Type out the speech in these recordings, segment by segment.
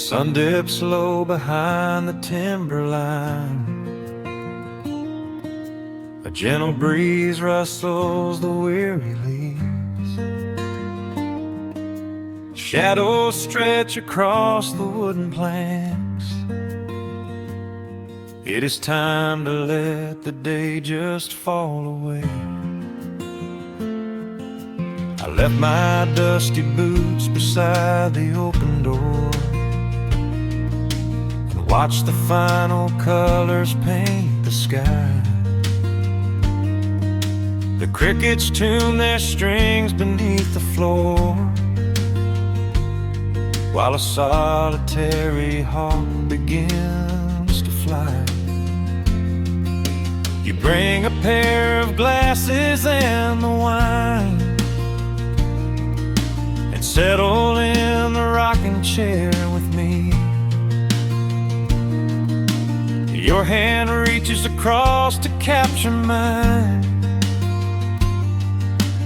sun dips low behind the timberline. A gentle breeze rustles the weary leaves. Shadows stretch across the wooden planks. It is time to let the day just fall away. I left my dusty boots beside the open door and watched the final colors paint the sky. The crickets tune their strings beneath the floor, while a solitary hawk begins to fly. You bring a pair of glasses and the wine, and settle in the rocking chair with me. Your hand reaches across to capture mine,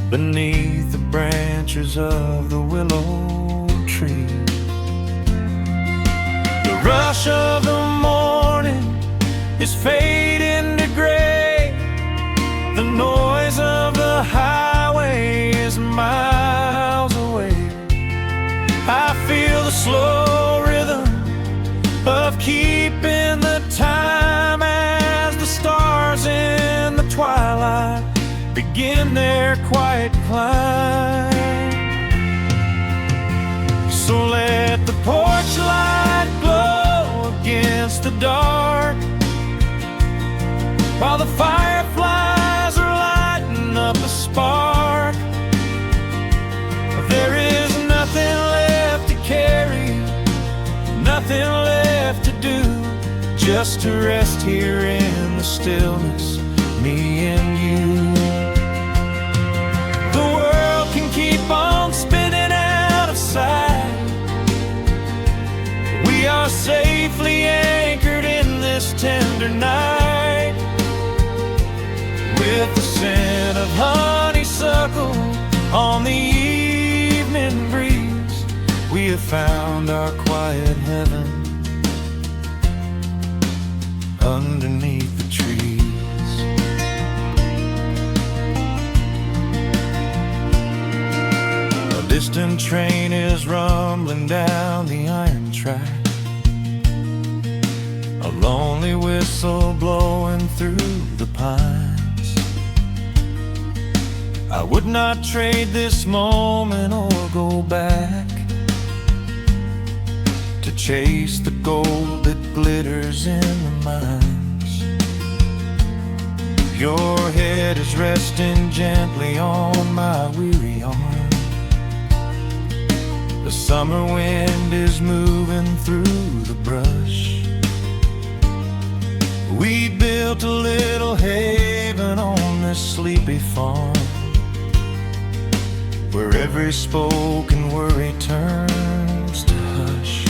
beneath the branches of the willow tree. The rush of the morning is fading to gray. The noise of the highway is miles away. I feel the slow rhythm of keeping the time as the stars in the twilight begin their quiet climb. So let the porch light glow against the dark, while the fireflies are lighting up a spark. There is nothing left to carry, nothing left to do, just to rest here in the stillness, me and you. The world can keep on spinning out of sight. We are safely anchored in this tender night, with the scent of honeysuckle on the evening breeze. We have found our quiet heaven underneath the trees. A distant train is rumbling down the iron track, a lonely whistle blowing through the pines. I would not trade this moment or go back to chase the gold that glitters in the mines. Your head is resting gently on my weary arm. The summer wind is moving through the brush. We built a little haven on this sleepy farm, where every spoken worry turns to hush.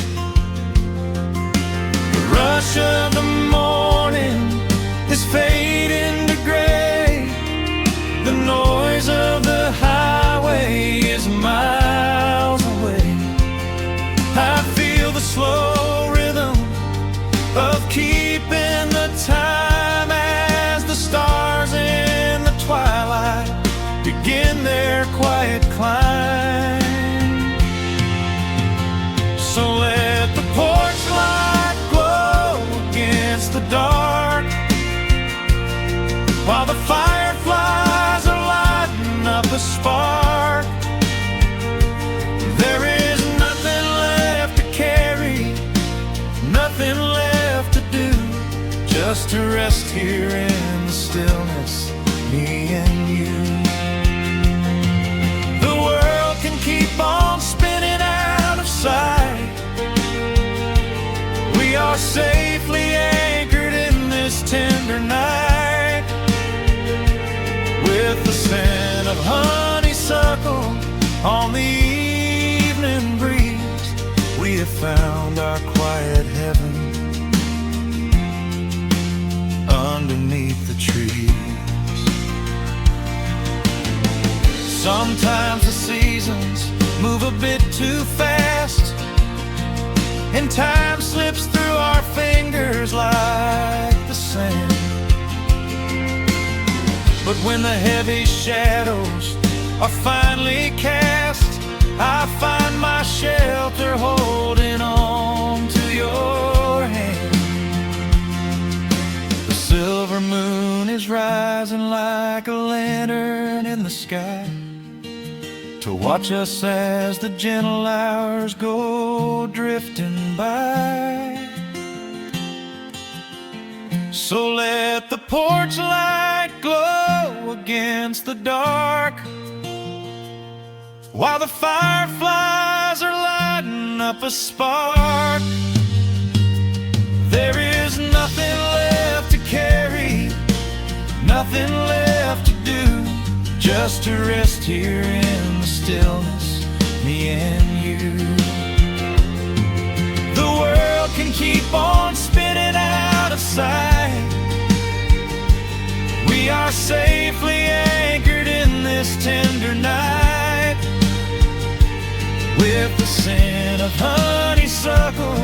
The rush of the morning is fading to gray. The noise of the highway is miles away. I feel the slow rhythm of keeping the time as the stars in the twilight begin their quiet climb. So let the porch light glow against the dark, while the fireflies are lighting up a spark. There is nothing left to carry, nothing left to do, just to rest here in the stillness, me and you. The world can keep on spinning out of sight. We are safely anchored in this tender night, with the scent of honeysuckle on the evening breeze. We have found our quiet heaven underneath the trees. Sometimes the seasons move a bit too fast, and time slips through our fingers like the sand. But when the heavy shadows are finally cast, I find my shelter holding on to your hand. The silver moon is rising like a lantern in the sky to watch us as the gentle hours go drifting by. So let the porch light glow against the dark, while the fireflies are lighting up a spark. There is nothing left to carry, nothing left to do, just to rest here in the stillness, me and you. The world can keep on spinning out of sight. We are safely anchored in this tender night. With the scent of honeysuckle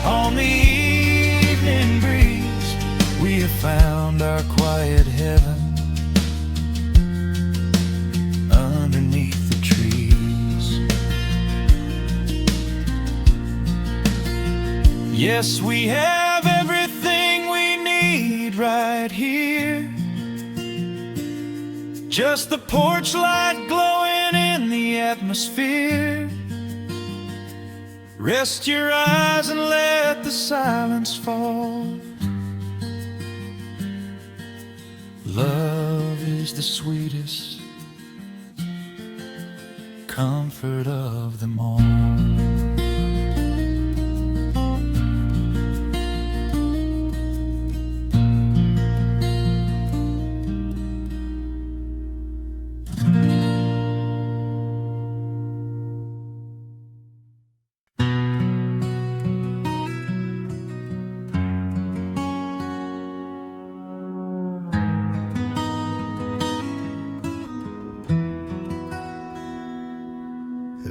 on the evening breeze, we have found our quiet heaven underneath the trees. Yes, we have everything we need right here. Just the porch light glowing in the atmosphere. Rest your eyes and let the silence fall. Love is the sweetest comfort of them all.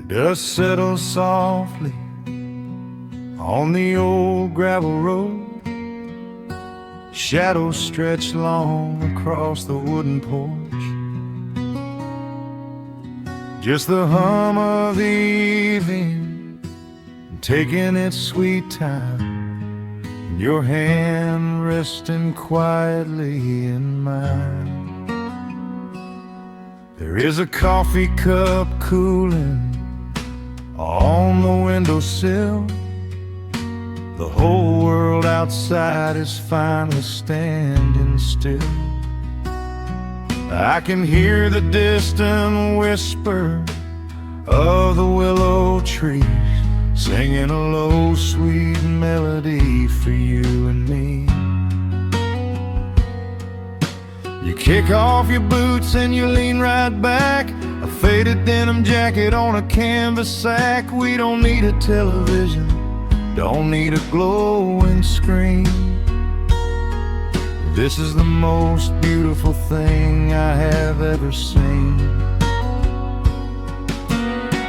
Dust settles softly on the old gravel road. Shadows stretch long across the wooden porch. Just the hum of the evening taking its sweet time, your hand resting quietly in mine. There is a coffee cup cooling on the windowsill. The whole world outside is finally standing still. I can hear the distant whisper of the willow trees singing a low, sweet melody for you and me. You kick off your boots and you lean right back, a faded denim jacket on a canvas sack. We don't need a television, don't need a glowing screen. This is the most beautiful thing I have ever seen.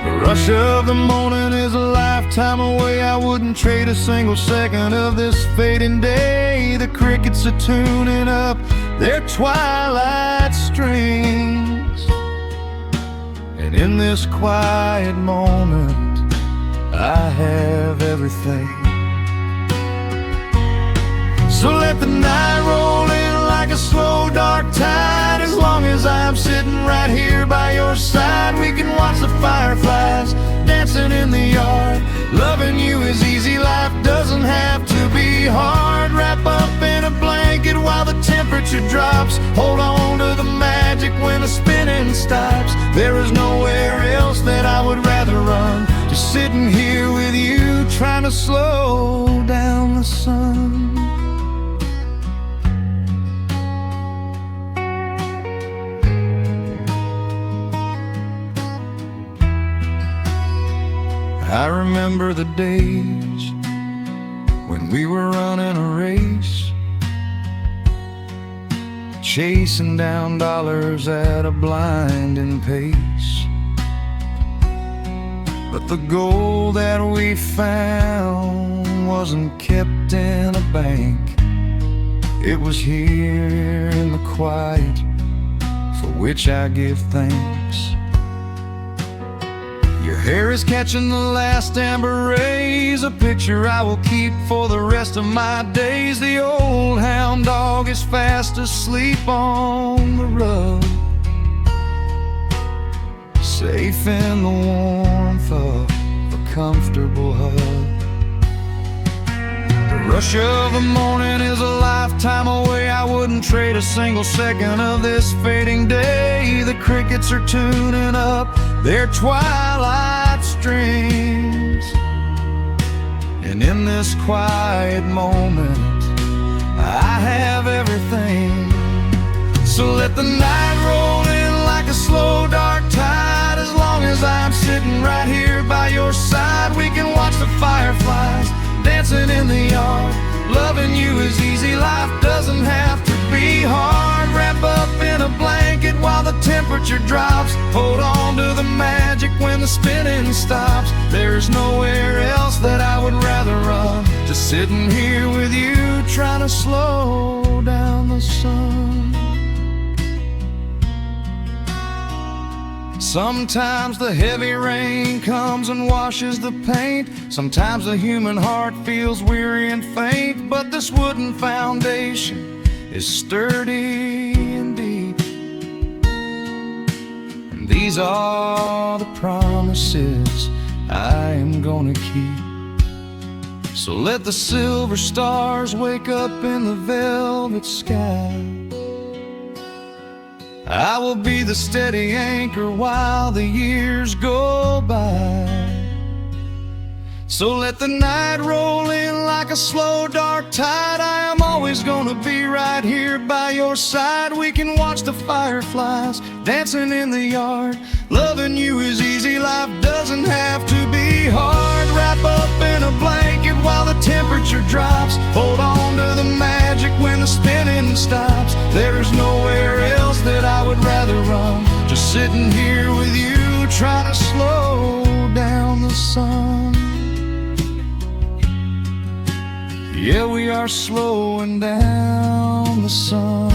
The rush of the morning is a lifetime away. I wouldn't trade a single second of this fading day. The crickets are tuning up their twilight strings, and in this quiet moment I have everything. So let the night roll in like a slow dark tide. As long as I'm sitting right here by your side, we can watch the fireflies dancing in the yard. Loving you is easy, life doesn't have to be hard. Wrap up in a blanket while the temperature drops. Hold on to the magic when the spinning stops. There is nowhere else that I would rather run, just sitting here with you, trying to slow down the sun. I remember the days when we were running a race, chasing down dollars at a blinding pace. But the gold that we found wasn't kept in a bank. It was here in the quiet, for which I give thanks. Your hair is catching the last amber rays, a picture I will keep for the rest of my days. The old hound dog is fast asleep on the rug, safe in the warmth of a comfortable hug. The rush of the morning is a lifetime away. I wouldn't trade a single second of this fading day. The crickets are tuning up their twilight strings, and in this quiet moment I have everything. So let the night roll in like a slow dark tide. As long as I'm sitting right here by your side, we can watch the fireflies dancing in the yard. Loving you is easy, life doesn't have to be hard. Wrap up in a blanket while the temperature drops. Hold on to the magic when the spinning stops. There's nowhere else that I would rather run, just sitting here with you, trying to slow down the sun. Sometimes the heavy rain comes and washes the paint. Sometimes the human heart feels weary and faint. But this wooden foundation is sturdy and deep, and these are the promises I am gonna keep. So let the silver stars wake up in the velvet sky. I will be the steady anchor while the years go by. So let the night roll in like a slow dark tide. I am always gonna be right here by your side. We can watch the fireflies dancing in the yard. Loving you is easy, life doesn't have to be hard. Wrap up in a blanket while the temperature drops. Hold on to the magic when the spinning stops. There's nowhere else that I would rather run, just sitting here with you, trying to slow down the sun. Yeah, we are slowing down the sun.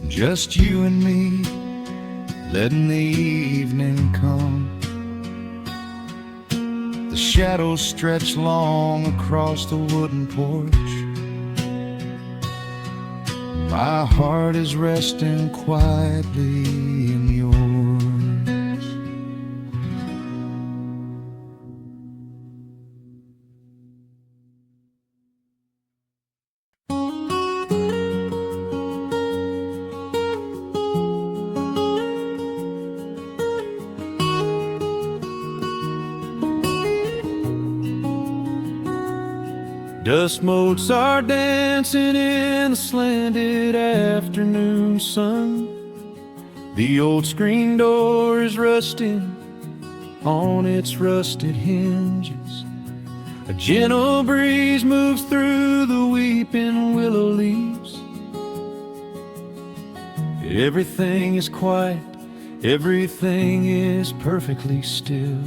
Just you and me, letting the evening come. The shadows stretch long across the wooden porch. My heart is resting quietly in yours. Dust motes are dancing in the slanted afternoon sun. The old screen door is rusting on its rusted hinges. A gentle breeze moves through the weeping willow leaves. Everything is quiet, everything is perfectly still.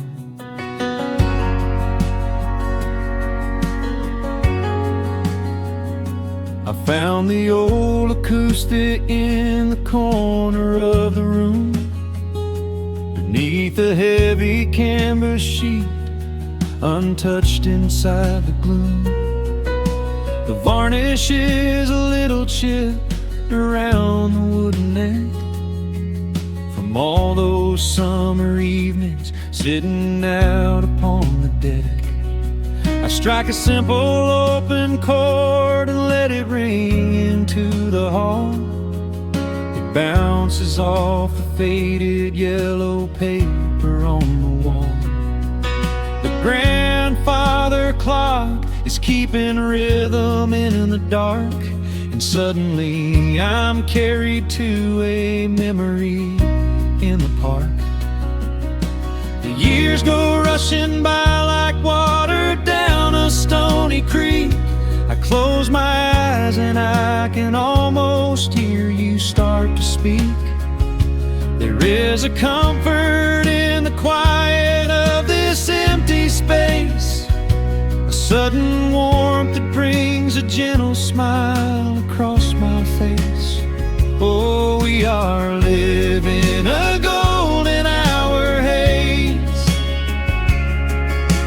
I found the old acoustic in the corner of the room, beneath a heavy canvas sheet, untouched inside the gloom. The varnish is a little chipped around the wooden neck, from all those summer evenings sitting out upon the deck. I strike a simple open chord and let it ring into the hall. It bounces off the faded yellow paper on the wall. The grandfather clock is keeping rhythm in the dark, and suddenly I'm carried to a memory in the park. The years go rushing by like water down a stony creek. I close my eyes and I can almost hear you start to speak. There There is a comfort in the quiet of this empty space, a sudden warmth that brings a gentle smile across my face. Oh, we are living a golden hour haze,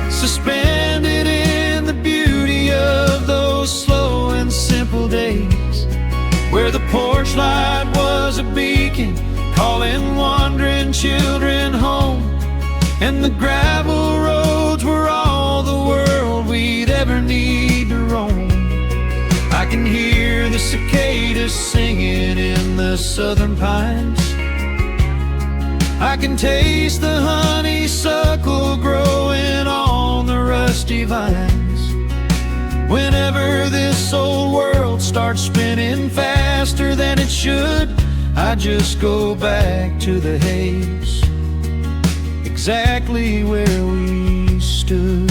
suspended in the beauty of those slow and simple days, where the porch light was a beacon calling wandering children home, and the gravel roads were all the world we'd ever need to roam. I can hear the cicadas singing in the southern pines, I can taste the honeysuckle growing on the rusty vines. Whenever this old world starts spinning faster than it should, I just go back to the haze, exactly where we stood.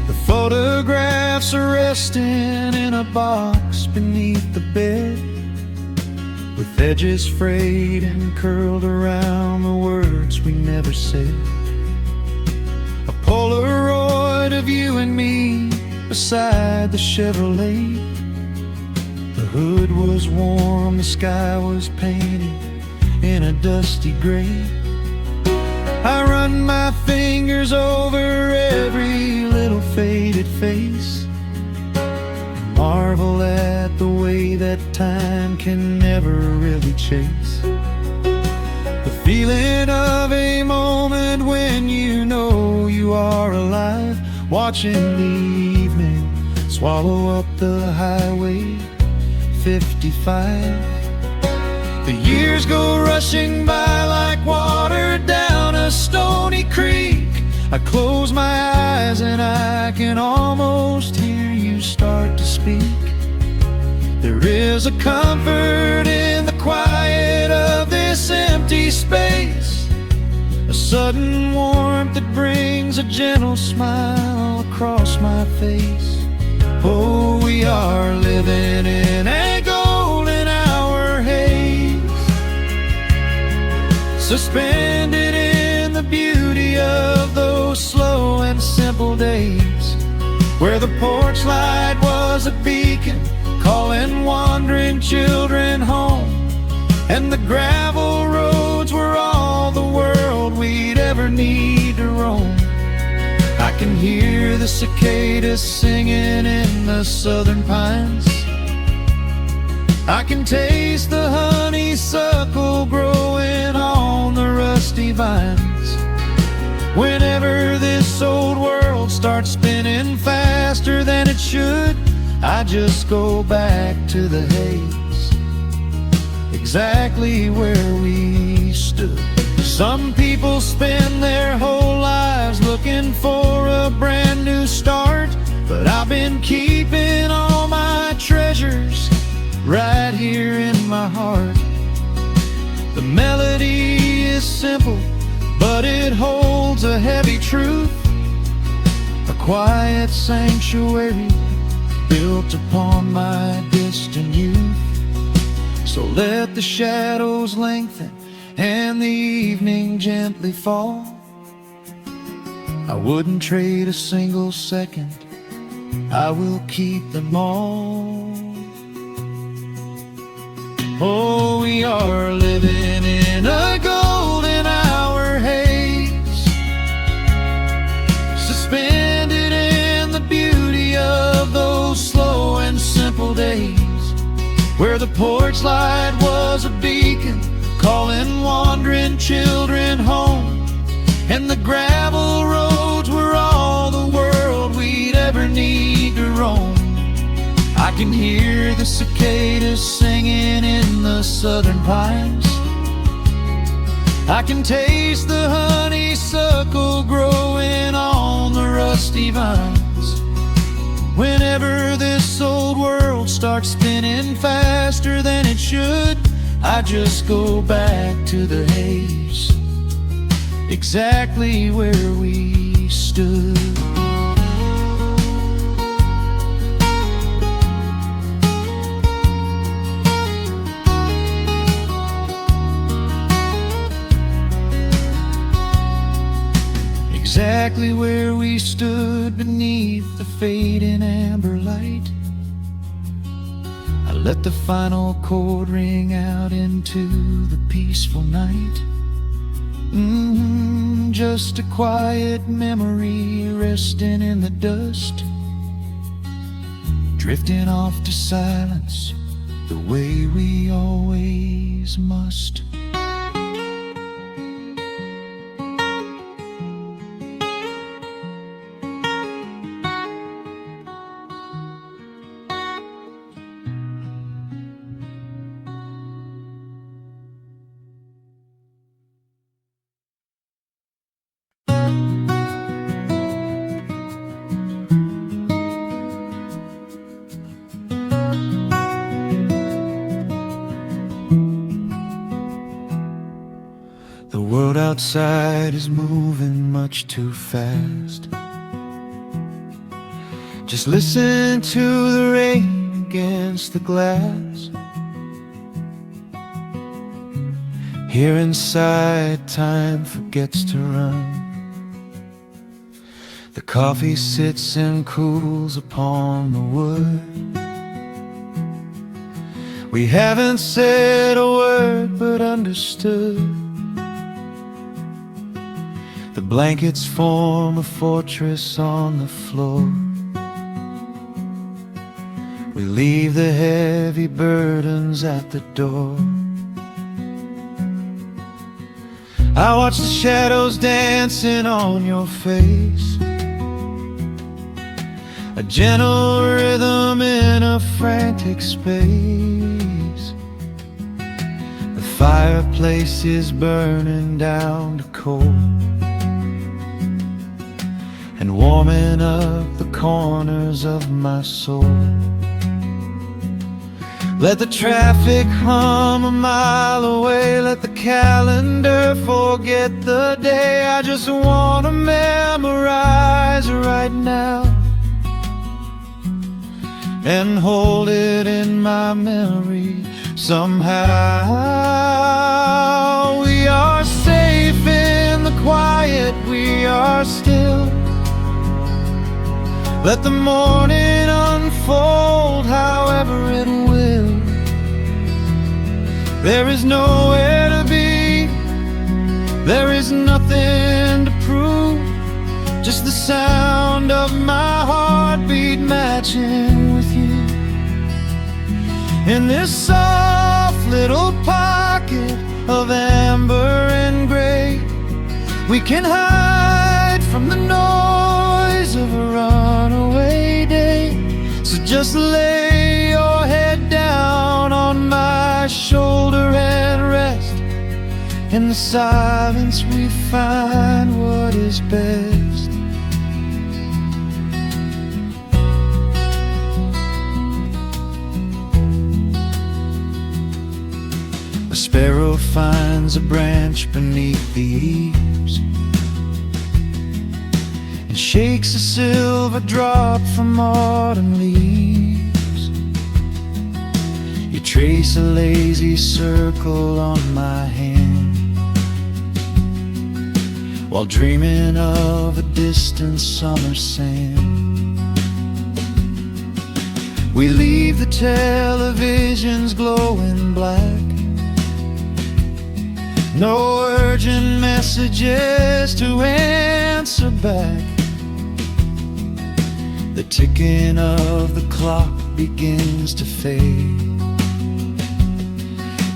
The photographs are resting in a box beneath the bed, with edges frayed and curled around the words we never said. A Polaroid of you and me beside the Chevrolet. The hood was warm, the sky was painted in a dusty gray. I run my fingers over every little faded face, marvel at the way that time can never really chase. The feeling of a moment when you know you are alive, watching the evening swallow up the highway 55. The years go rushing by like water down a stony creek. I close my eyes and I can almost hear you start to speak. There is a comfort in the quiet of this empty space, a sudden warmth that brings a gentle smile across my face. Oh, we are living in a golden hour haze, suspended in the beauty of those slow and simple days, where the porch light was a beacon calling wandering children home, and the gravel roads were all the world we'd ever need to roam. I can hear the cicadas singing in the southern pines, I can taste the honeysuckle growing on the rusty vines. Whenever this old world starts spinning faster than it should, I just go back to the haze, exactly where we stood. Some people spend their whole lives looking for a brand new start, but I've been keeping all my treasures right here in my heart. The melody is simple, but it holds a heavy truth, a quiet sanctuary built upon my distant youth. So let the shadows lengthen and the evening gently fall, I wouldn't trade a single second, I will keep them all. Oh, we are living in a golden hour haze, suspended in the beauty of those slow and simple days, where the porch light was a beacon calling wandering children home, and the gravel roads were all the world we'd ever need to roam. I can hear the cicadas singing in the southern pines, I can taste the honeysuckle growing on the rusty vines. Whenever this old world starts spinning faster than it should, I just go back to the haze, exactly where we stood. Exactly where we stood beneath the fading amber light. I let the final chord ring out into the peaceful night. Just a quiet memory resting in the dust, drifting off to silence the way we always must. The world outside is moving much too fast. Just listen to the rain against the glass. Here inside, time forgets to run. The coffee sits and cools upon the wood. We haven't said a word but understood. The blankets form a fortress on the floor. We leave the heavy burdens at the door. I watch the shadows dancing on your face, a gentle rhythm in a frantic space. The fireplace is burning down to coal and warming up the corners of my soul. Let the traffic hum a mile away, let the calendar forget the day. I just wanna memorize right now and hold it in my memory somehow. We are safe in the quiet, we are still. Let the morning unfold however it will. There is nowhere to be, there is nothing to prove, just the sound of my heartbeat matching with you. In this soft little pocket of amber and gray, we can hide from the noise of a runaway day. So just lay your head down on my shoulder and rest. In the silence we find what is best. A sparrow finds a branch beneath the eaves and shakes a silver drop from autumn leaves. You trace a lazy circle on my hand while dreaming of a distant summer sand. We leave the televisions glowing black, no urgent messages to answer back. The ticking of the clock begins to fade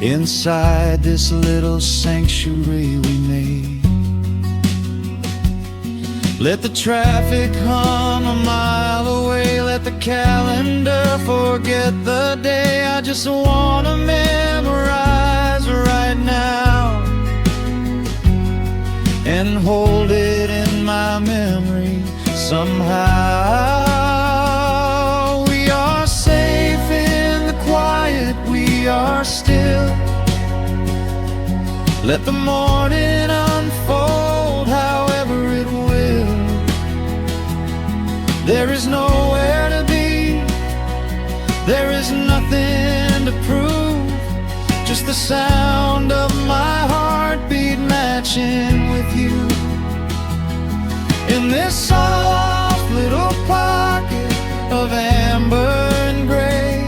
inside this little sanctuary we made. Let the traffic hum a mile away, let the calendar forget the day. I just wanna memorize right now and hold it in my memory somehow. We are safe in the quiet, we are still. Let the morning unfold is nowhere to be, there is nothing to prove, just the sound of my heartbeat matching with you. In this soft little pocket of amber and gray,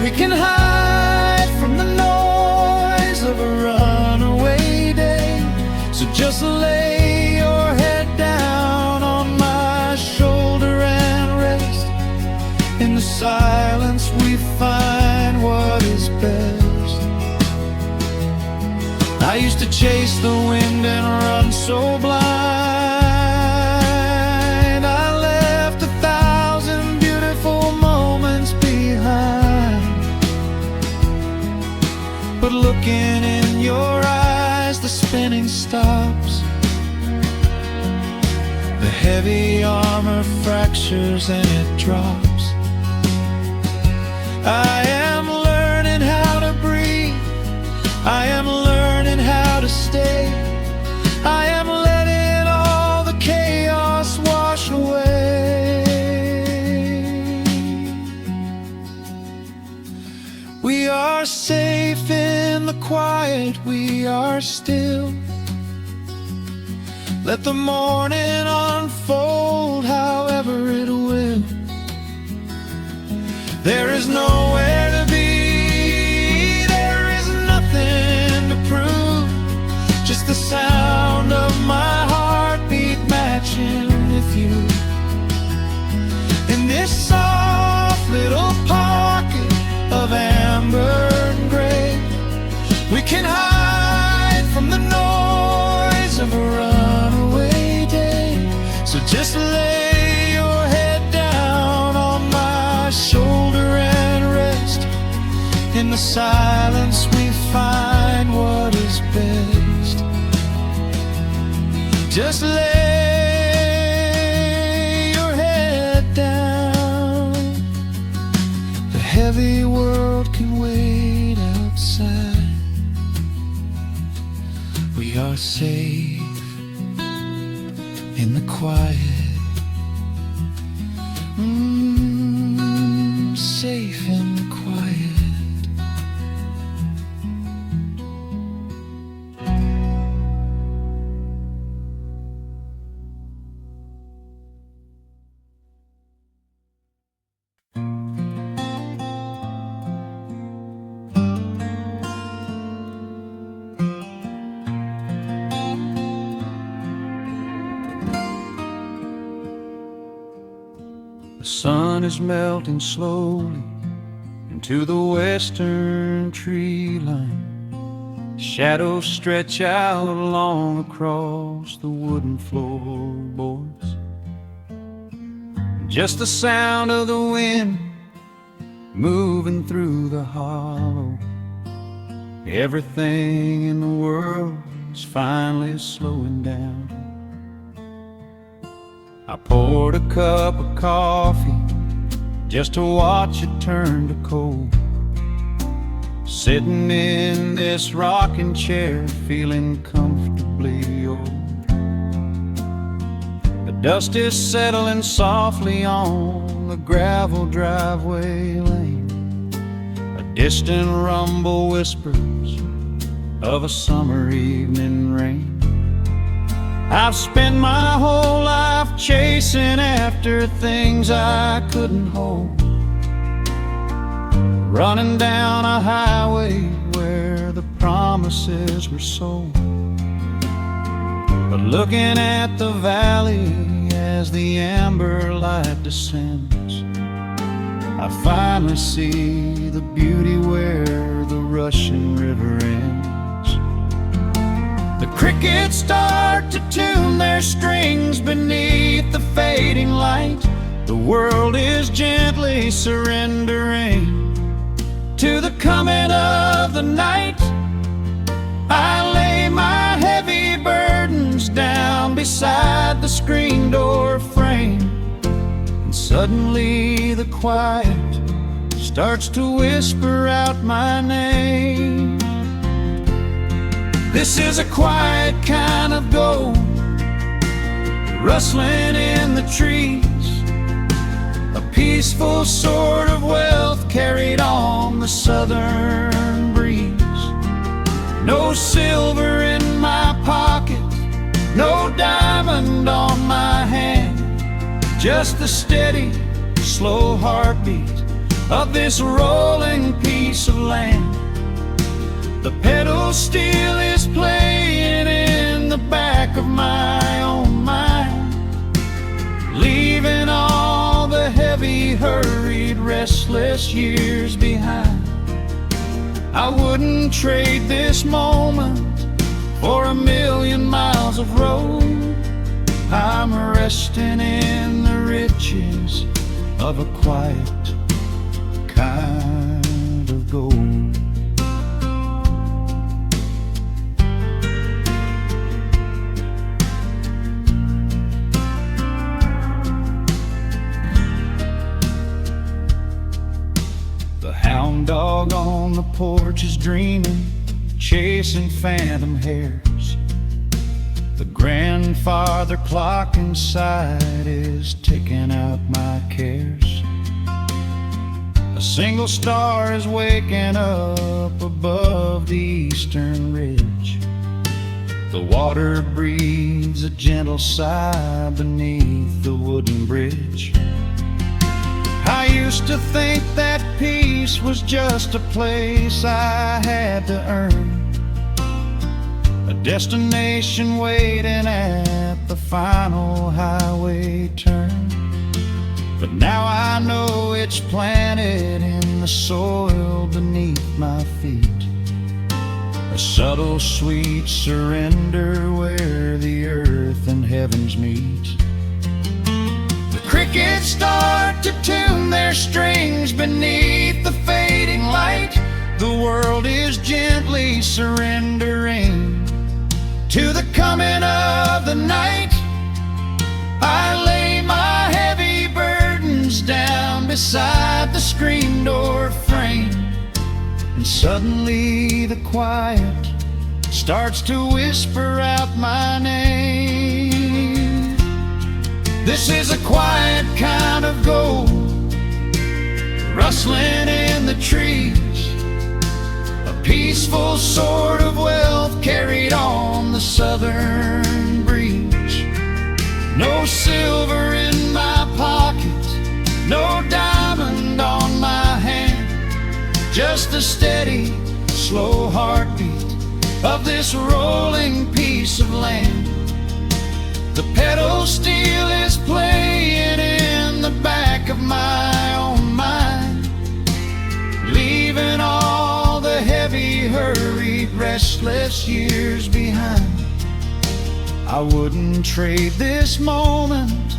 we can hide from the noise of a runaway day. So just lay your head down on my shoulder and rest. In the silence we find what is best. I used to chase the wind and run so blind, I left 1,000 beautiful moments behind. But looking in your eyes, the spinning stops, the heavy armor fractures and it drops. I am learning how to breathe, I am learning how to stay, I am letting all the chaos wash away. We are safe in the quiet, we are still. Let the morning unfold however it will. There is nowhere to be, there is nothing to prove, just the sound of my heartbeat matching with you. In this soft little pocket of amber and gray, we can hide from the noise of a runaway day. So just lay your head down on my shoulder and rest. In the silence we find what is best. Just lay your head down, the heavy world can wait outside. We are safe in the quiet, safe in the quiet. The sun is melting slowly into the western tree line. Shadows stretch out long across the wooden floorboards. Just the sound of the wind moving through the hollow. Everything in the world is finally slowing down. I poured a cup of coffee just to watch it turn to cold. Sitting in this rocking chair, feeling comfortably old. The dust is settling softly on the gravel driveway lane. A distant rumble whispers of a summer evening rain. I've spent my whole life chasing after things I couldn't hold, running down a highway where the promises were sold. But looking at the valley as the amber light descends, I finally see the beauty where the rushing river ends. The crickets start to tune their strings beneath the fading light. The world is gently surrendering to the coming of the night. I lay my heavy burdens down beside the screen door frame, and suddenly the quiet starts to whisper out my name. This is a quiet kind of gold, rustling in the trees. peaceful sort of wealth carried on the southern breeze. No silver in my pocket, no diamond on my hand, just the steady, slow heartbeat of this rolling piece of land. The pedal steel is playing in the back of my own mind, leaving all the heavy, hurried, restless years behind. I wouldn't trade this moment for 1,000,000 miles of road. I'm resting in the riches of a quiet kind of gold. The hound dog on the porch is dreaming, chasing phantom hares. The grandfather clock inside is ticking out my cares. A single star is waking up above the eastern ridge. The water breathes a gentle sigh beneath the wooden bridge. I used to think that peace was just a place I had to earn, a destination waiting at the final highway turn. But now I know it's planted in the soil beneath my feet, a subtle sweet surrender where the earth and heavens meet. Crickets start to tune their strings beneath the fading light. The world is gently surrendering to the coming of the night. I lay my heavy burdens down beside the screen door frame, and suddenly the quiet starts to whisper out my name. This is a quiet kind of gold, rustling in the trees, a peaceful sort of wealth carried on the southern breeze. No silver in my pocket, no diamond on my hand, just the steady, slow heartbeat of this rolling piece of land. The pedal steel is playing in the back of my own mind, leaving all the heavy, hurried, restless years behind. I wouldn't trade this moment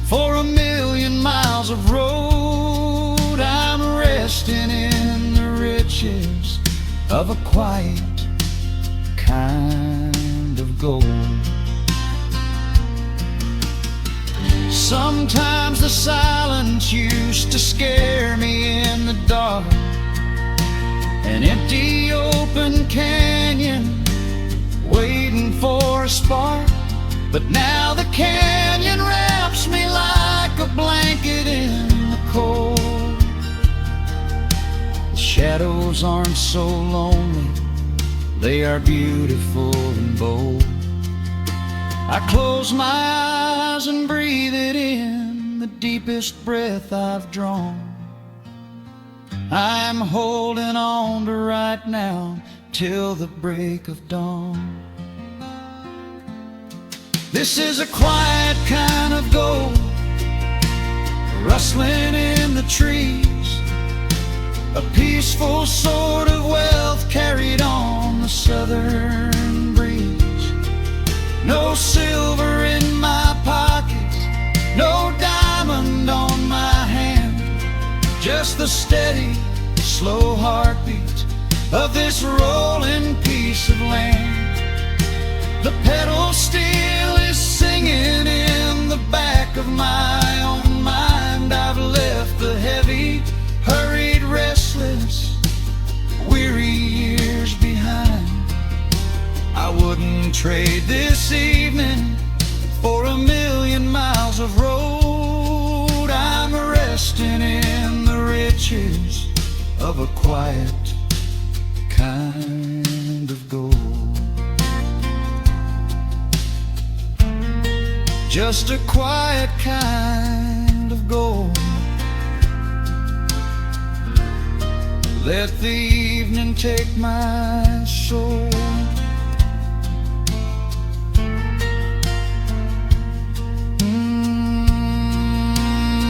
for 1,000,000 miles of road. I'm resting in the riches of a quiet kind of gold. Sometimes the silence used to scare me in the dark, an empty open canyon waiting for a spark. But now the canyon wraps me like a blanket in the cold. The shadows aren't so lonely, they are beautiful and bold. I close my eyes and breathe it in, the deepest breath I've drawn. I'm holding on to right now till the break of dawn. This is a quiet kind of gold, rustling in the trees, a peaceful sort of wealth carried on the southern breeze. No silver in my pocket, no diamond on my hand, just the steady, slow heartbeat of this rolling piece of land. The pedal steel is singing in the back of my own mind. I've left the heavy, hurried, restless, weary years behind. I wouldn't trade this evening for 1,000,000 miles of road. I'm resting inches of a quiet kind of gold. Just a quiet kind of gold. Let the evening take my soul.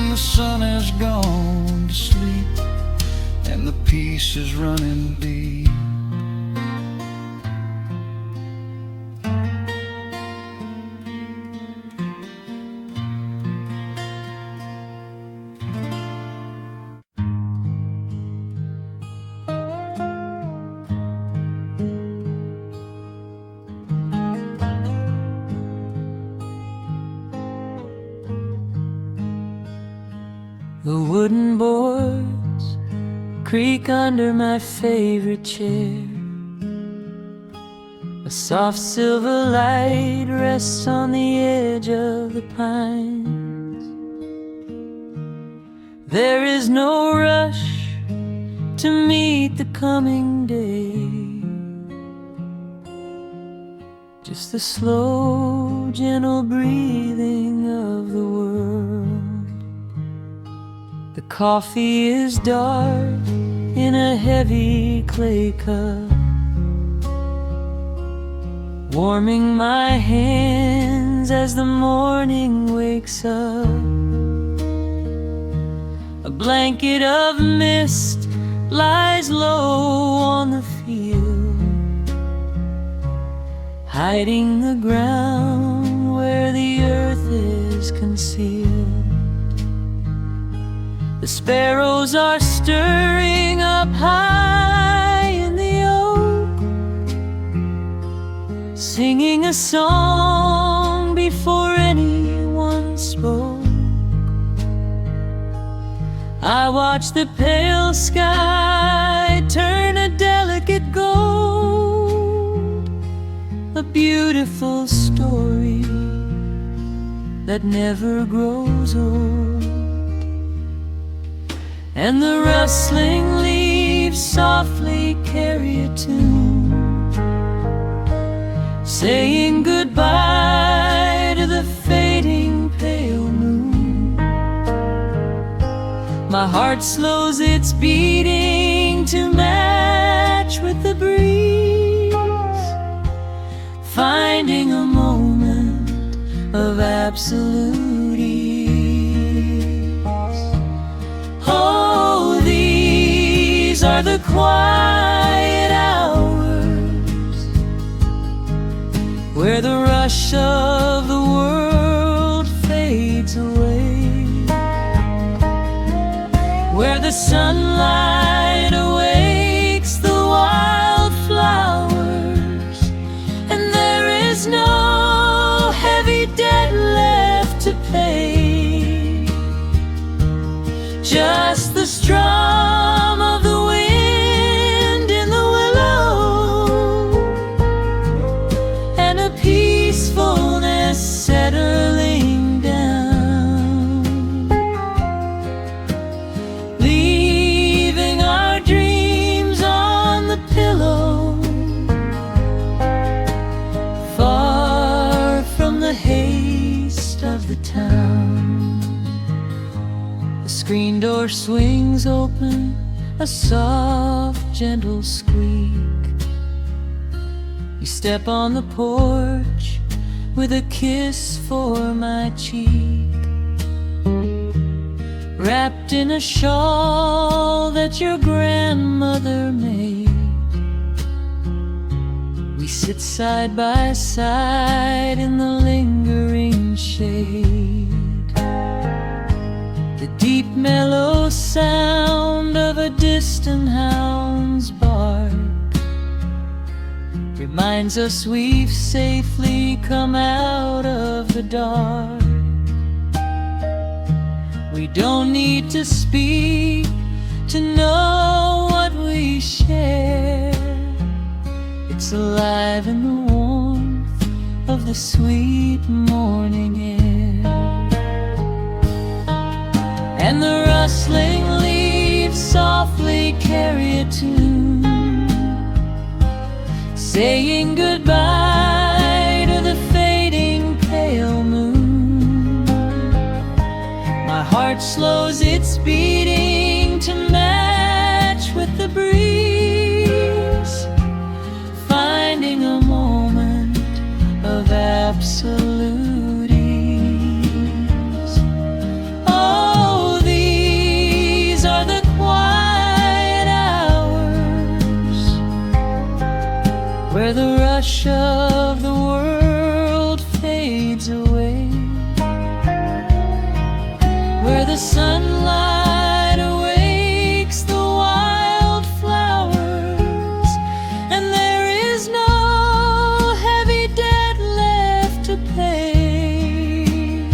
The sun has gone to sleep and the peace is running deep. The wooden boards creak under my favorite chair. A soft silver light rests on the edge of the pines. There is no rush to meet the coming day, just the slow, gentle breathing of the world. The coffee is dark in a heavy clay cup, warming my hands as the morning wakes up. A blanket of mist lies low on the field, hiding the ground where the earth is concealed. The sparrows are stirring up high in the oak, singing a song before anyone spoke. I watch the pale sky turn a delicate gold, a beautiful story that never grows old. And the rustling leaves softly carry a tune, saying goodbye to the fading pale moon. My heart slows its beating to match with the breeze, finding a moment of absolute ease. Oh, these are the quiet hours where the rush of the world fades away, where the sunlight awakes the wildflowers, and there is no heavy debt left to pay. Just the strum of the wind in the willow, and a peacefulness settling down, leaving our dreams on the pillow, far from the haste of the town. The screen door swings open, a soft, gentle squeak. You step on the porch with a kiss for my cheek, wrapped in a shawl that your grandmother made. We sit side by side in the lingering shade. The deep mellow sound of a distant hound's bark reminds us we've safely come out of the dark. We don't need to speak to know what we share. It's alive in the warmth of the sweet morning air. And the rustling leaves familiar tune, saying goodbye to the fading pale moon. My heart slows its beating to match with the breeze, finding a moment of absolute ease. Oh, these are the quiet hours where the rush of the world fades away, where the sunlight awakes the wildflowers, and there is no heavy debt left to pay.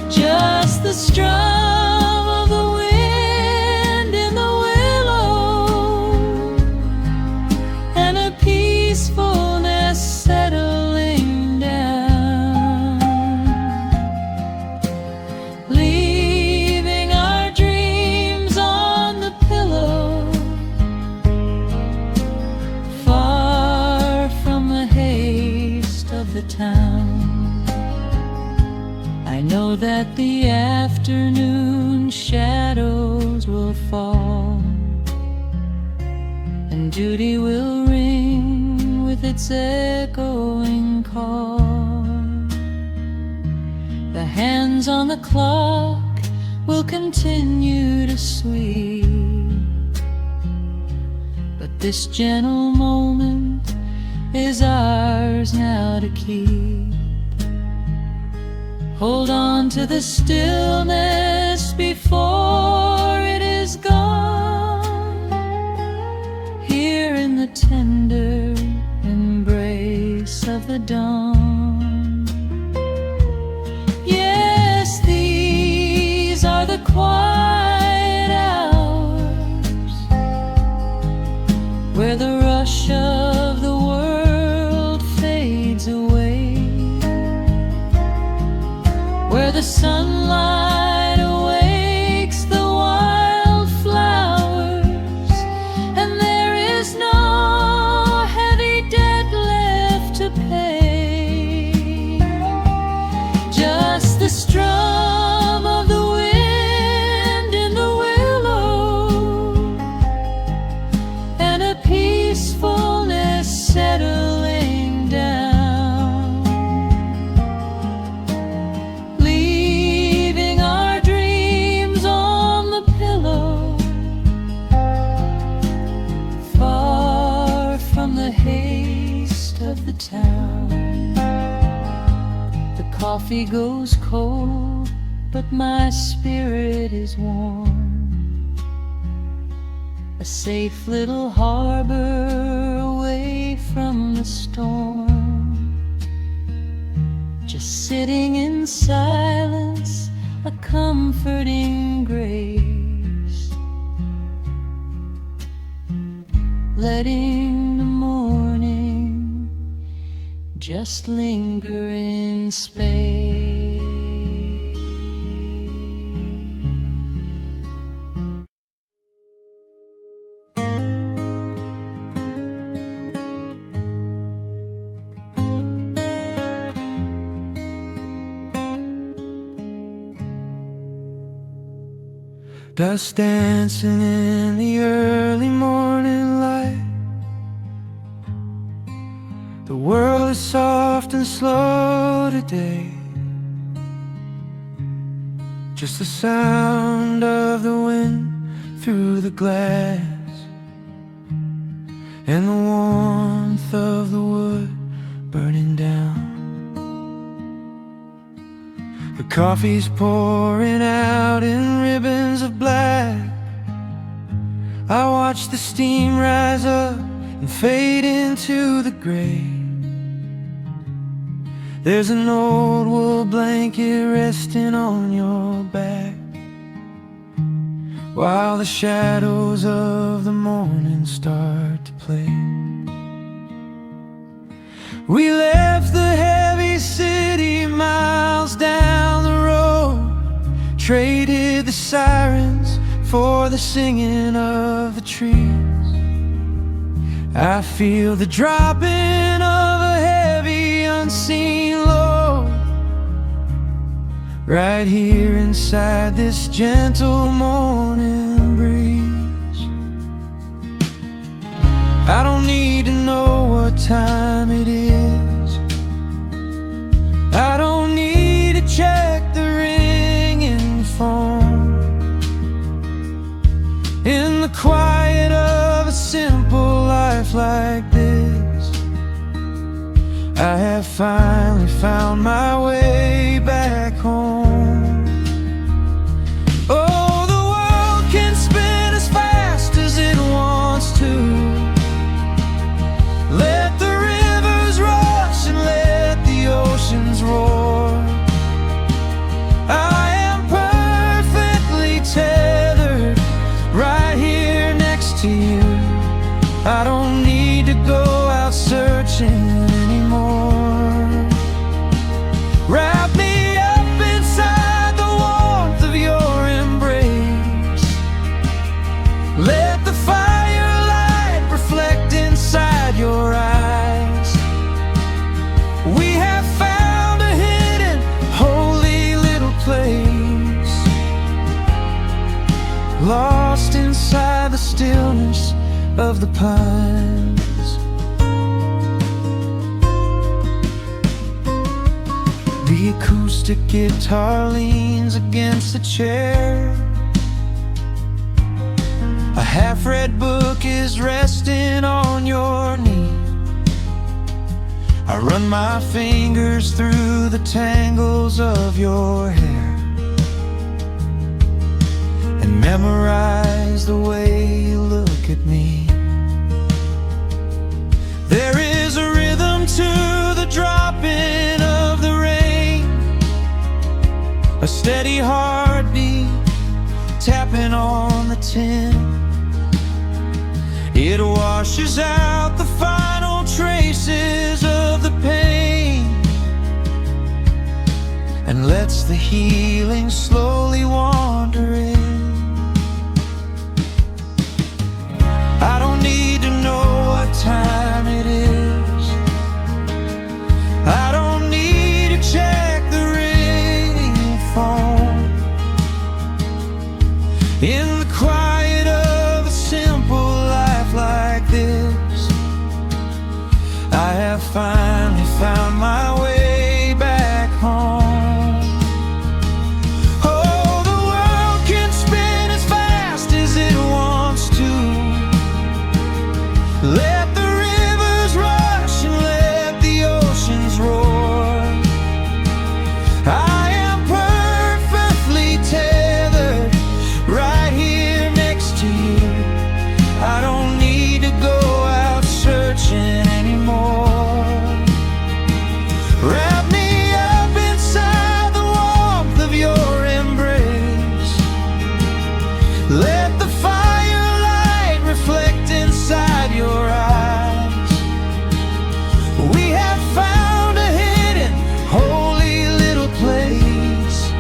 Just the strum of the wind in the willow, and a peacefulness settling down, leaving our dreams on the pillow, far from the haste of the town. I know that the afternoon shadows will fall, and duty will ring with its echoing call. The hands on the clock will continue to sweep, but this gentle moment is ours now to keep. Hold on to the stillness before it is gone, here in the tender embrace of the dawn. Yes, these are the quiet hours where the rush of the world fades away, where the sunlight awakes the wildflowers, and there is no heavy debt left to pay. Just the strum of the wind in the willow, and a peacefulness settling down, leaving our dreams on the pillow, far from the haste of the town. The coffee goes cold, but my spirit is warm, a safe little harbor away from the storm, just sitting in silence, a comforting grace, letting the morning just linger in space. Dust dancing in the early morning light. The world is soft and slow today. Just the sound of the wind through the glass, and the warmth of the wood burning down. The coffee's pouring out in ribbons of black. I watch the steam rise up and fade into the gray. There's an old wool blanket resting on your back, while the shadows of the morning start to play. We left the heavy city miles down the road, traded the sirens for the singing of the trees. I feel the dropping of a heavy unseen load right here inside this gentle morning breeze. I don't need to know what time it is. I don't need to check the ringing phone. In the quiet of a simple life like this, I have finally found my way back home. Oh, the world can spin as fast as it wants to. Let the rivers rush and let the oceans roar. I am perfectly tethered right here next to you. I don't need to go out searching anymore. Wrap me up inside the warmth of your embrace. Let the firelight reflect inside your eyes. We have found a hidden, holy little place, lost inside the stillness of the pines. The acoustic guitar leans against the chair. A half-read book is resting on your knee. I run my fingers through the tangles of your hair and memorize the way you look at me. There is a rhythm to the dropping of the rain, a steady heartbeat tapping on the tin. It washes out the final traces of the pain and lets the healing slowly wander in. I don't need to know what time it is. I don't need to check the ringing phone. In the quiet of a simple life like this, I have finally found my way back home. Oh, the world can spin as fast as it wants to. Let the rivers rush and let the oceans roar. I am perfectly tethered right here next to you. I don't need to go out searching anymore. Wrap me up inside the warmth of your embrace. Let the firelight reflect inside your eyes. We have found a hidden, holy little place,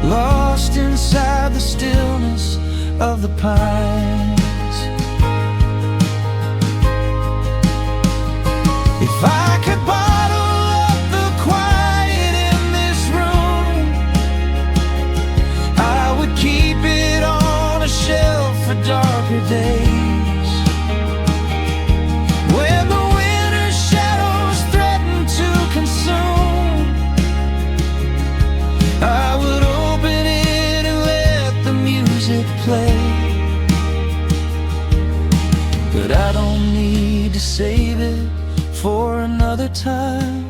lost inside the stillness of the pines. If I could bottle up the quiet in this room, I would keep it on a shelf for darker days. When the winter's shadows threaten to consume, I would open it and let the music play. But I don't need to save it for another time,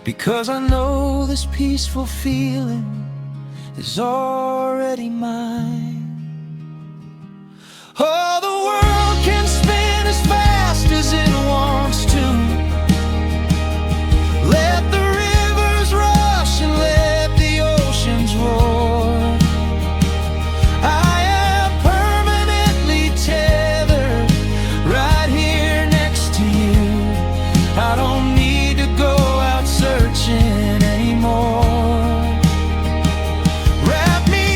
because I know this peaceful feeling is already mine. Oh, the world can spin as fast as it wants to. Let the rivers rush and let the oceans roar. I am permanently tethered right here next to you. I don't need to go out searching anymore. Wrap me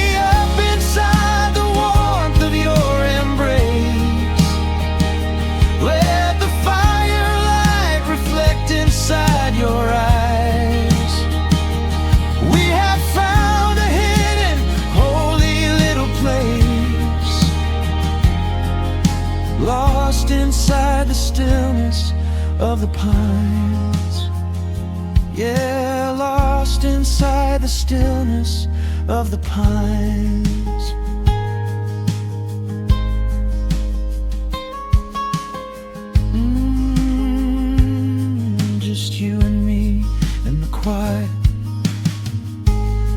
inside the stillness of the pines. Yeah, lost inside the stillness of the pines. Just you and me in the quiet.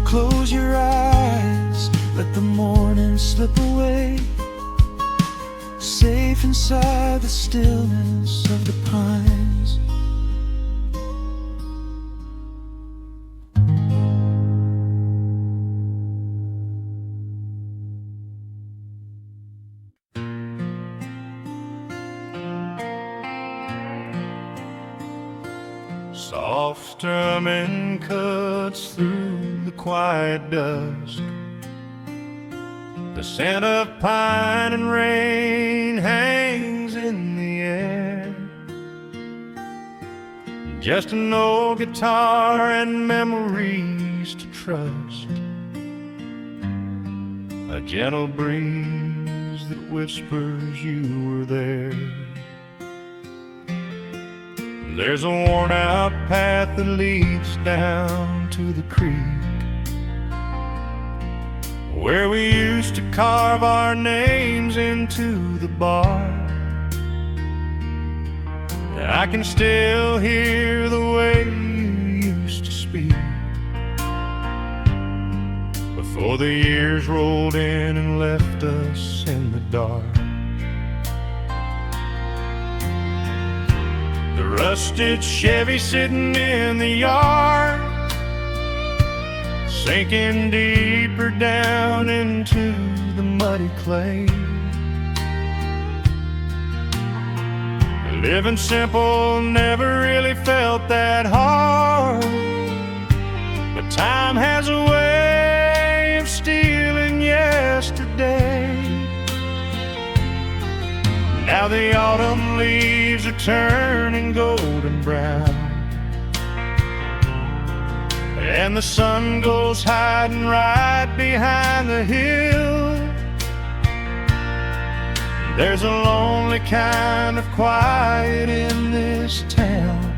Close your eyes, let the morning slip away. Safe inside the stillness of the pines. Soft strumming cuts through the quiet dusk. The scent of pine and rain hangs in the air. Just an old guitar and memories to trust. A gentle breeze that whispers you were there. There's a worn-out path that leads down to the creek, where we used to carve our names into the bark. I can still hear the way you used to speak before the years rolled in and left us in the dark. The rusted Chevy sitting in the yard, sinking deeper down into the muddy clay. Living simple never really felt that hard, but time has a way of stealing yesterday. Now the autumn leaves are turning golden brown, and the sun goes hiding right behind the hill. There's a lonely kind of quiet in this town,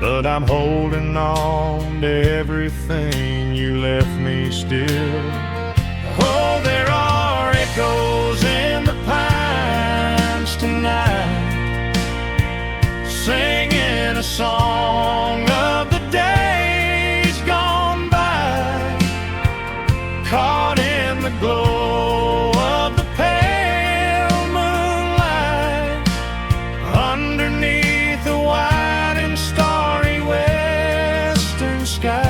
but I'm holding on to everything you left me still. Oh, there are echoes in the pines tonight, singing a song of the days gone by, caught in the glow of the pale moonlight, underneath the wide and starry western sky.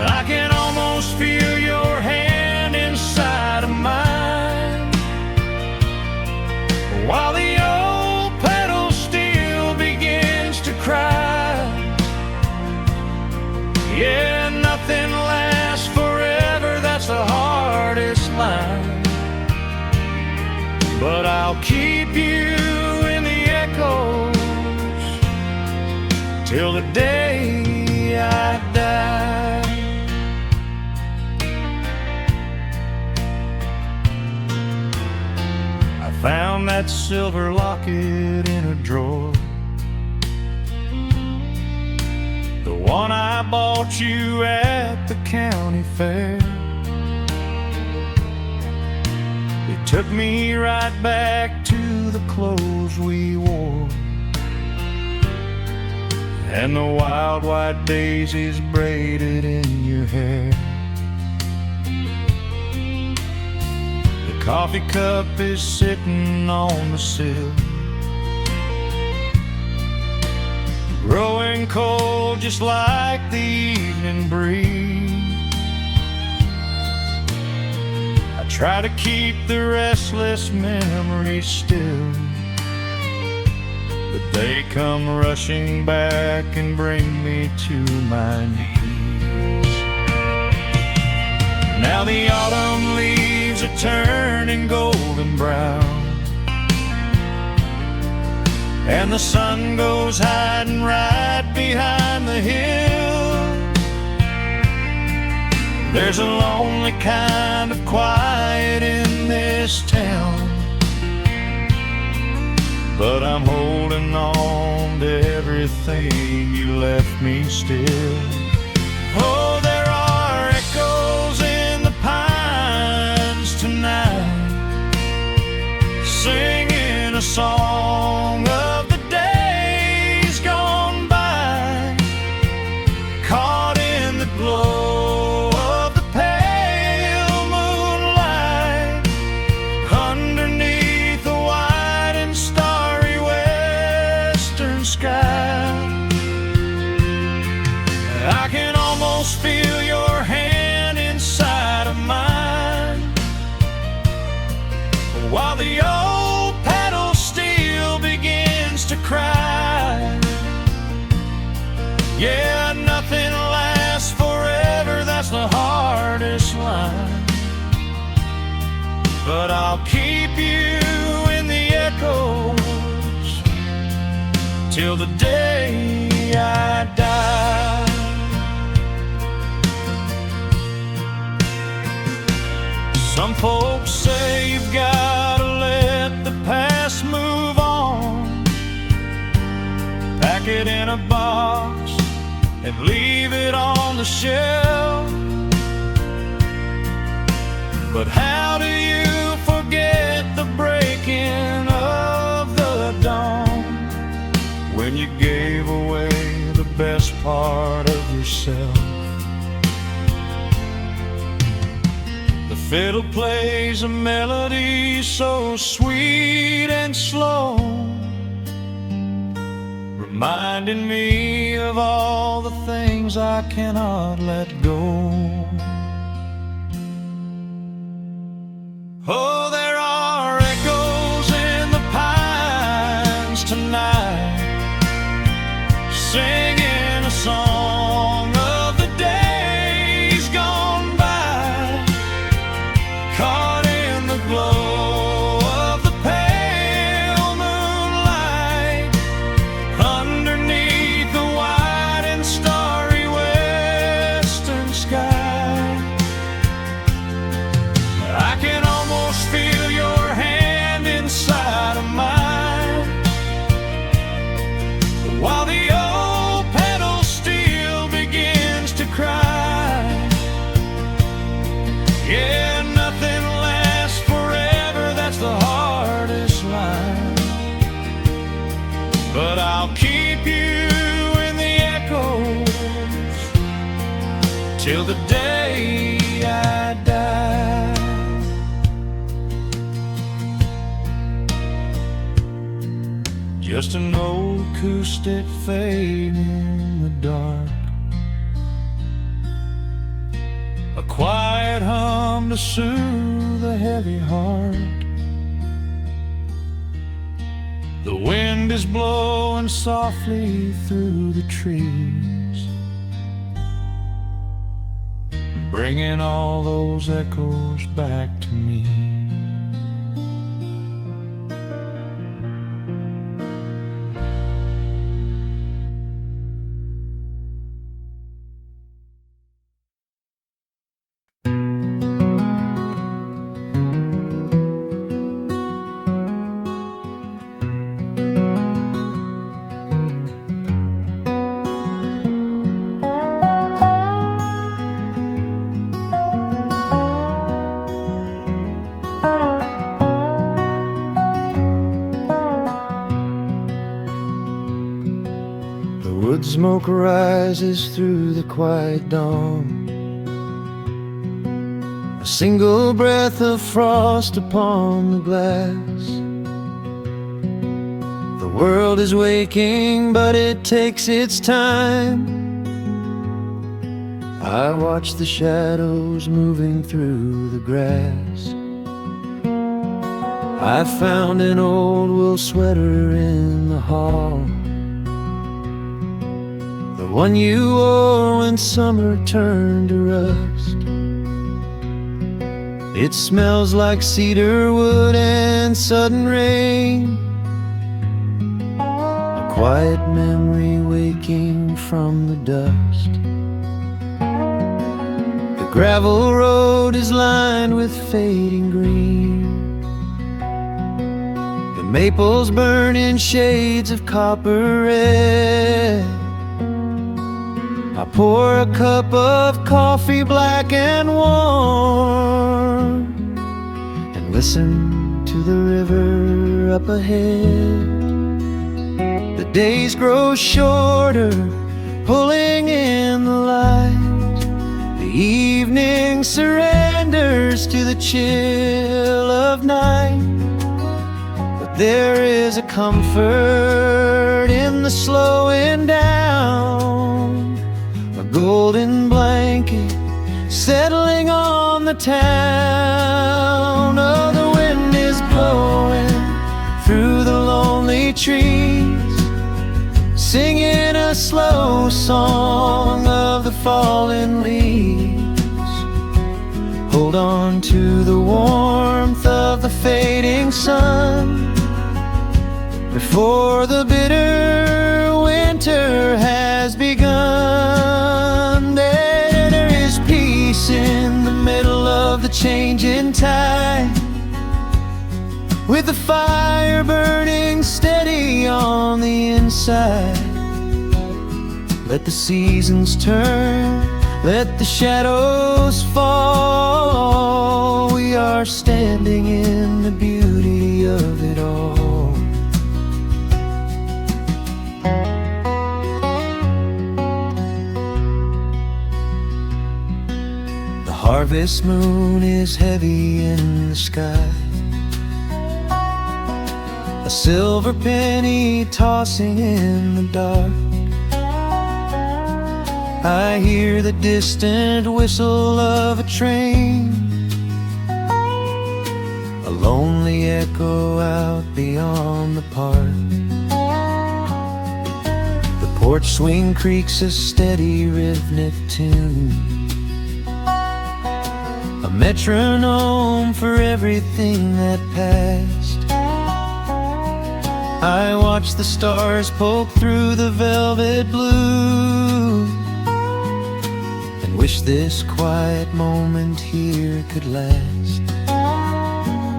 I can almost feel your hand inside of mine, while the old pedal steel begins to cry. Yeah, nothing lasts forever, that's the hardest line, but I'll keep you in the echoes till the day I die. I found that silver locket in a drawer, the one I bought you at the county fair. It took me right back to the clothes we wore, and the wild white daisies braided in your hair. The coffee cup is sitting on the sill, growing cold just like the evening breeze. I try to keep the restless memories still, but they come rushing back and bring me to my knees. Now the autumn leaves are turning golden brown, and the sun goes hiding right behind the hill. There's a lonely kind of quiet in in this town, but I'm holding on to everything you left me still. Oh, there are echoes in the pines tonight, singing a song of the days gone by, caught in the glow of the pale moonlight, underneath the wide and starry western sky. I can almost feel your hand inside of mine, while the old pedal steel begins to cry. Yeah, nothing lasts forever, that's the hardest line, but I'll keep you in the echoes till the day I die. Some folks say you've gotta let the past move on, pack it in a box and leave it on the shelf. But how do you forget the breaking of the dawn, when you gave away the best part of yourself? The fiddle plays a melody so sweet and slow, reminding me of all the things I cannot let go. Oh, there are echoes in the pines tonight, singing a song of the days gone by, caught in the glow of the pale moonlight, underneath the wide and starry western sky. I can almost feel your hand inside of mine, while the old pedal steel begins to cry. Yeah, nothing lasts forever, that's the hardest line, but I'll keep you in the echoes till the day I die. Just an old acoustic fading in the dark, a quiet hum to soothe a heavy heart. The wind is blowing softly through the trees, bringing all those echoes back to me. Wood smoke rises through the quiet dawn, a single breath of frost upon the glass. The world is waking, but it takes its time. I watch the shadows moving through the grass. I found an old wool sweater in the hall, the one you wore when summer turned to rust. It smells like cedar wood and sudden rain, a quiet memory waking from the dust. The gravel road is lined with fading green. The maples burn in shades of copper red. I pour a cup of coffee black and warm and listen to the river up ahead. The days grow shorter, pulling in the light. The evening surrenders to the chill of night. But there is a comfort in the slowing down, a golden blanket settling on the town. Oh, the wind is blowing through the lonely trees, singing a slow song of the fallen leaves. Hold on to the warmth of the fading sun before the bitter winter has begun. There is peace in the middle of the changing tide, with the fire burning steady on the inside. Let the seasons turn, let the shadows fall. We are standing in the beauty of it all. The harvest moon is heavy in the sky, a silver penny tossing in the dark. I hear the distant whistle of a train, a lonely echo out beyond the park. The porch swing creaks a steady rhythmic tune, a metronome for everything that passed. I watch the stars poke through the velvet blue, and wish this quiet moment here could last.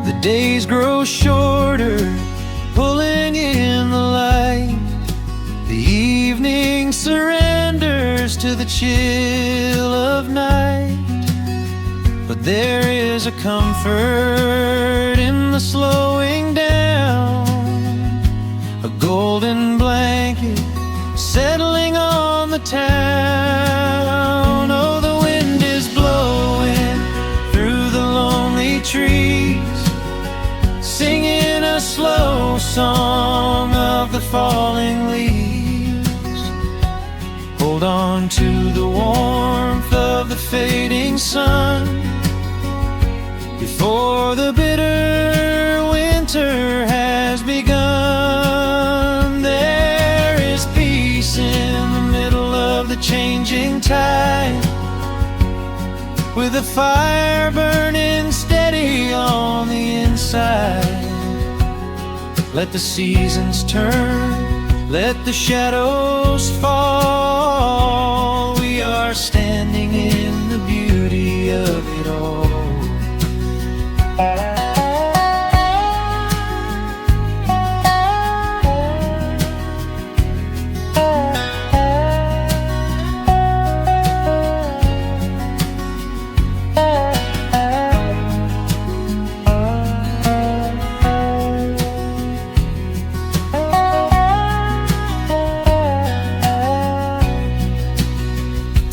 The days grow shorter, pulling in the light. The evening surrenders to the chill of night. But there is a comfort in the slowing down, a golden blanket settling on the town. Oh, the wind is blowing through the lonely trees, singing a slow song of the falling leaves. Hold on to the warmth of the fading sun before the bitter winter has begun. There is peace in the middle of the changing tide, with the fire burning steady on the inside. Let the seasons turn, let the shadows fall. We are standing in the beauty of it all.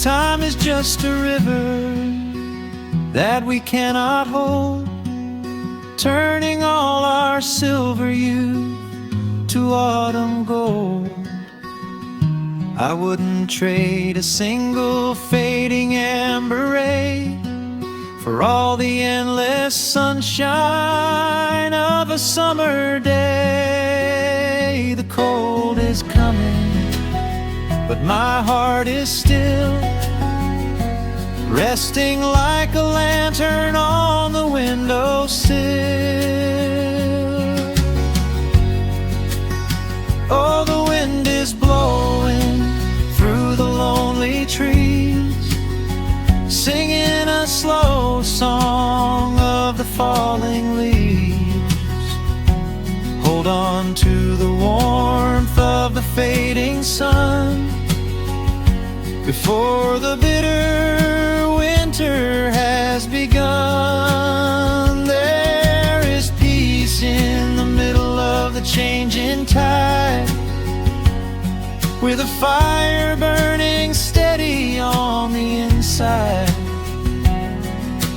Time is just a river that we cannot hold, turning all our silver youth to autumn gold. I wouldn't trade a single fading amber ray for all the endless sunshine of a summer day. The cold is coming, but my heart is still resting like a lantern on the windowsill. Oh, the wind is blowing through the lonely trees, singing a slow song of the falling leaves. Hold on to the warmth of the fading sun before the bitter winter has begun. There is peace in the middle of the changing tide, with a fire burning steady on the inside.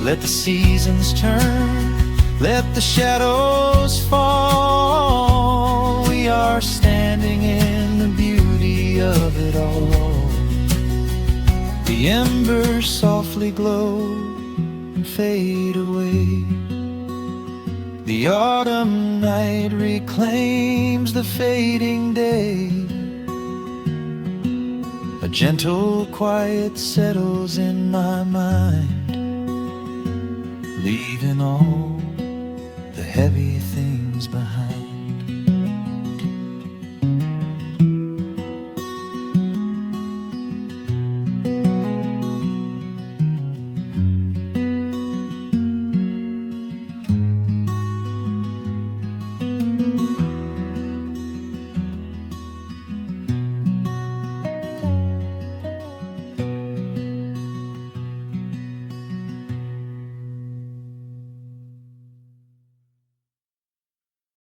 Let the seasons turn, let the shadows fall. We are standing in the beauty of it all. The embers softly glow and fade away. The autumn night reclaims the fading day. A gentle quiet settles in my mind, leaving all the heavy things behind.